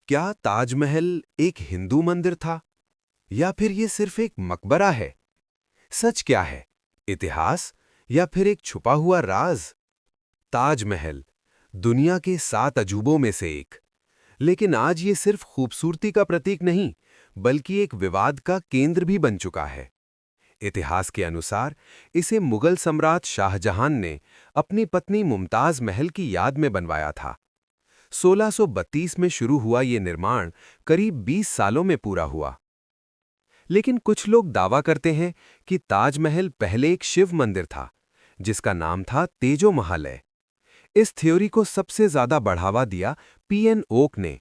क्या ताजमहल एक हिंदू मंदिर था या फिर ये सिर्फ एक मकबरा है? सच क्या है? इतिहास या फिर एक छुपा हुआ राज? ताजमहल दुनिया के 7 अजूबों में से एक, लेकिन आज ये सिर्फ खूबसूरती का प्रतीक नहीं, बल्कि एक विवाद का केंद्र भी बन चुका है। इतिहास के अनुसार इसे मुगल सम्राट शाहजहां ने अपनी पत्नी मुमताज महल की याद में बनवाया था। 1632 में शुरू हुआ ये निर्माण करीब 20 सालों में पूरा हुआ। लेकिन कुछ लोग दावा करते हैं कि ताजमहल पहले एक शिव मंदिर था, जिसका नाम था तेजो महालय। इस थ्योरी को सबसे ज्यादा बढ़ावा दिया पीएन ओक ने।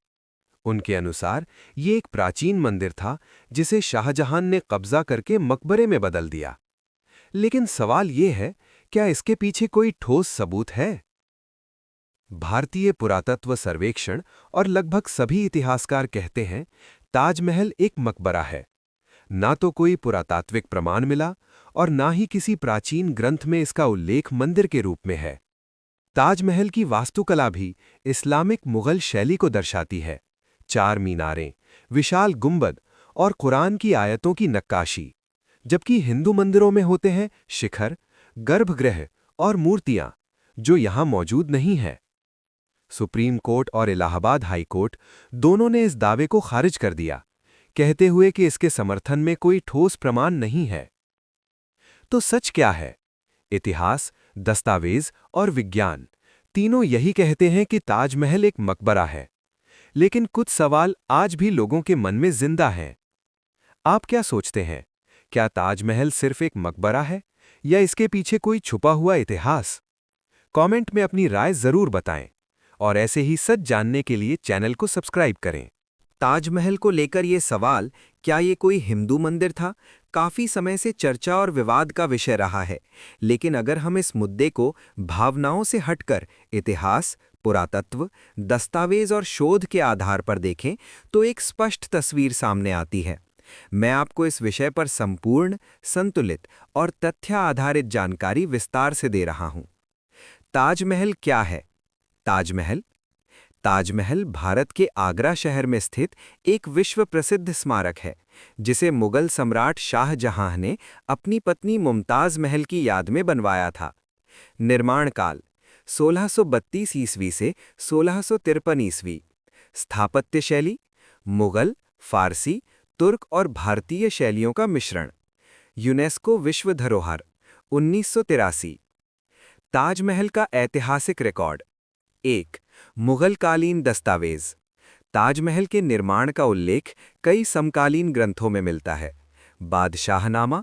उनके अनुसार ये एक प्राचीन मंदिर था जिसे शाहजहां ने कब्जा करके मकबरे में बदल दिया। लेकिन सवाल ये है, क्या इसके पीछे कोई ठोस सबूत है? भारतीय पुरातत्व सर्वेक्षण और लगभग सभी इतिहासकार कहते हैं ताजमहल एक मकबरा है। ना तो कोई पुरातात्विक प्रमाण मिला और ना ही किसी प्राचीन ग्रंथ में इसका उल्लेख मंदिर के रूप में है। ताजमहल की वास्तुकला भी इस्लामिक मुगल शैली को दर्शाती है। 4 मीनारें, विशाल गुंबद और कुरान की आयतों की नक्काशी, जबकि हिंदू मंदिरों में होते हैं शिखर, गर्भगृह और मूर्तियां, जो यहां मौजूद नहीं है। सुप्रीम कोर्ट और इलाहाबाद हाई कोर्ट दोनों ने इस दावे को खारिज कर दिया, कहते हुए कि इसके समर्थन में कोई ठोस प्रमाण नहीं है। तो सच क्या है? इतिहास, दस्तावेज और विज्ञान तीनों यही कहते हैं कि ताजमहल एक मकबरा है। लेकिन कुछ सवाल आज भी लोगों के मन में जिंदा हैं। आप क्या सोचते हैं? क्या ताजमहल सिर्फ एक मकबरा है या इसके पीछे कोई छुपा हुआ इतिहास? कमेंट में अपनी राय जरूर बताएं और ऐसे ही सच जानने के लिए चैनल को सब्सक्राइब करें। ताजमहल को लेकर ये सवाल, क्या ये कोई हिंदू मंदिर था, काफी समय से चर्चा और विवाद का विषय रहा है। लेकिन अगर हम इस मुद्दे को भावनाओं से हटकर इतिहास, पुरातत्व, दस्तावेज और शोध के आधार पर देखें, तो एक स्पष्ट तस्वीर सामने आती है। मैं आपको इस विषय पर संपूर्ण, संतुलित और तथ्य आधारित जानकारी विस्तार से दे रहा हूं। ताजमहल क्या है? ताजमहल ताजमहल भारत के आगरा शहर में स्थित एक विश्व प्रसिद्ध स्मारक है, जिसे मुगल सम्राट शाहजहां ने अपनी पत्नी मुमताज महल की याद में बनवाया था। निर्माण काल 1632 ईस्वी से 1653 ईस्वी। स्थापत्य शैली मुगल, फारसी, तुर्क और भारतीय शैलियों का मिश्रण। यूनेस्को विश्व धरोहर 1983। ताजमहल का ऐतिहासिक रिकॉर्ड। 1. मुगलकालीन दस्तावेज। ताजमहल के निर्माण का उल्लेख कई समकालीन ग्रंथों में मिलता है। बादशाहनामा,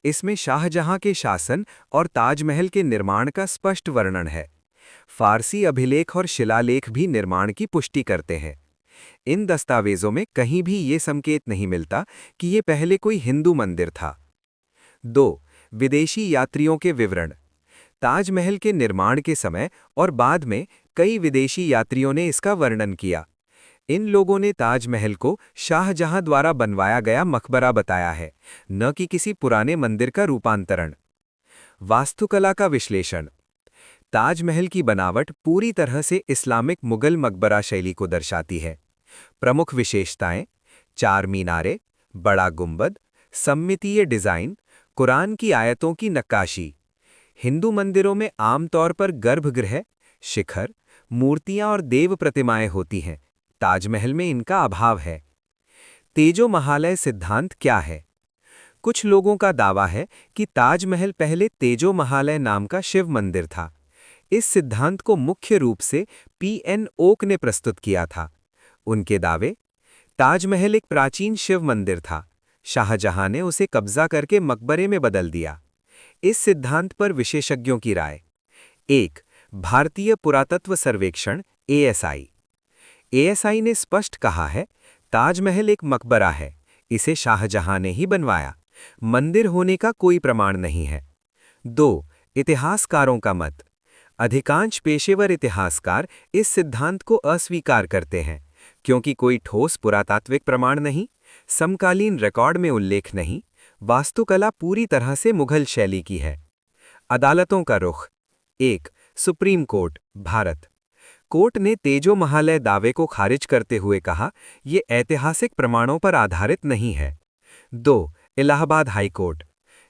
इसमें शाहजहां के शासन और ताजमहल के निर्माण का स्पष्ट वर्णन है। फारसी अभिलेख और शिलालेख भी निर्माण की पुष्टि करते हैं। इन दस्तावेजों में कहीं भी ये संकेत नहीं मिलता कि ये पहले कोई हिंदू मंदिर था। 2. विदेशी यात्रियों के विवरण। ताजमहल के निर्माण के समय और बाद में कई विदेशी यात्रियों ने इसका वर्णन किया। इन लोगों ने ताजमहल को शाहजहां द्वारा बनवाया गया मकबरा बताया है, न कि किसी पुराने मंदिर का रूपांतरण। वास्तुकला का विश्लेषण। ताजमहल की बनावट पूरी तरह से इस्लामिक मुगल मकबरा शैली को दर्शाती है। प्रमुख विशेषताएं: 4 मीनारें, बड़ा गुंबद, सममितीय डिजाइन, कुरान की आयतों की नक्काशी। हिंदू मंदिरों में आमतौर पर गर्भगृह, शिखर, मूर्तियां और देव प्रतिमाएं होती हैं। ताजमहल में इनका अभाव है। तेजो महालय सिद्धांत क्या है? कुछ लोगों का दावा है कि ताजमहल पहले तेजो महालय नाम का शिव मंदिर था। इस सिद्धांत को मुख्य रूप से पीएन ओक ने प्रस्तुत किया था। उनके दावे: ताजमहल एक प्राचीन शिव मंदिर था, शाहजहां ने उसे कब्जा करके मकबरे में बदल दिया। इस सिद्धांत पर विशेषज्ञों की राय। 1. भारतीय पुरातत्व सर्वेक्षण एएसआई। एएसआई ने स्पष्ट कहा है, ताजमहल एक मकबरा है, इसे शाहजहां ने ही बनवाया, मंदिर होने का कोई प्रमाण नहीं है। 2. इतिहासकारों का मत। अधिकांश पेशेवर इतिहासकार इस सिद्धांत को अस्वीकार करते हैं, क्योंकि कोई ठोस पुरातात्विक प्रमाण नहीं, समकालीन रिकॉर्ड में उल्लेख नहीं, वास्तुकला पूरी तरह से मुगल शैली की है। अदालतों का रुख। 1. Supreme court, Bharat. कोर्ट ने तेजो महालय दावे को खारिज करते हुए कहा, ये ऐतिहासिक प्रमाणों पर आधारित नहीं है। 2. Allahabad high court.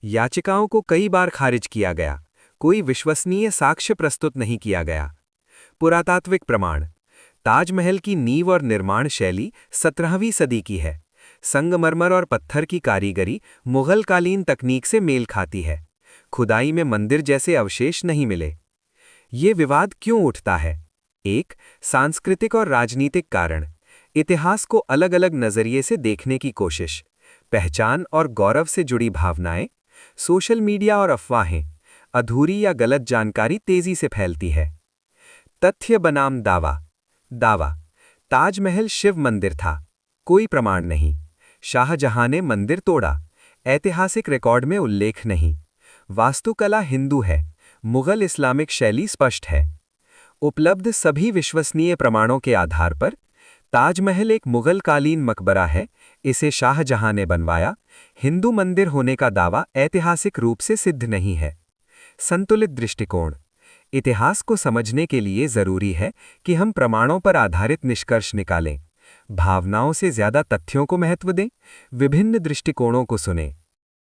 याचिकाओं को कई बार खारिज किया गया, कोई विश्वसनीय साक्ष्य प्रस्तुत नहीं किया गया। पुरातात्विक प्रमाण। ताजमहल की नींव और निर्माण शैली 17वीं सदी की है। संगमरमर और पत्थर की कारीगरी मुगलकालीन तकनीक से मेल खाती है। खुदाई में मंदिर जैसे अवशेष नहीं मिले। ये विवाद क्यों उठता है? 1. सांस्कृतिक और राजनीतिक कारण। इतिहास को अलग अलग नजरिए से देखने की कोशिश। पहचान और गौरव से जुड़ी भावनाएं। सोशल मीडिया और अफवाहें। अधूरी या गलत जानकारी तेजी से फैलती है। तथ्य बनाम दावा। दावा। ताजमहल शिव मंदिर था। कोई प्रमाण नहीं। शाहजहां ने मंदिर तोड़ा। ऐतिहासिक रिकॉर्ड में उल्लेख नहीं। वास्तुकला हिंदू है। मुगल इस्लामिक शैली स्पष्ट है। उपलब्ध सभी विश्वसनीय प्रमाणों के आधार पर ताजमहल एक मुगलकालीन मकबरा है, इसे शाहजहां ने बनवाया। हिंदू मंदिर होने का दावा ऐतिहासिक रूप से सिद्ध नहीं है। संतुलित दृष्टिकोण। इतिहास को समझने के लिए जरूरी है कि हम प्रमाणों पर आधारित निष्कर्ष निकालें, भावनाओं से ज्यादा तथ्यों को महत्व दें, विभिन्न दृष्टिकोणों को सुनें।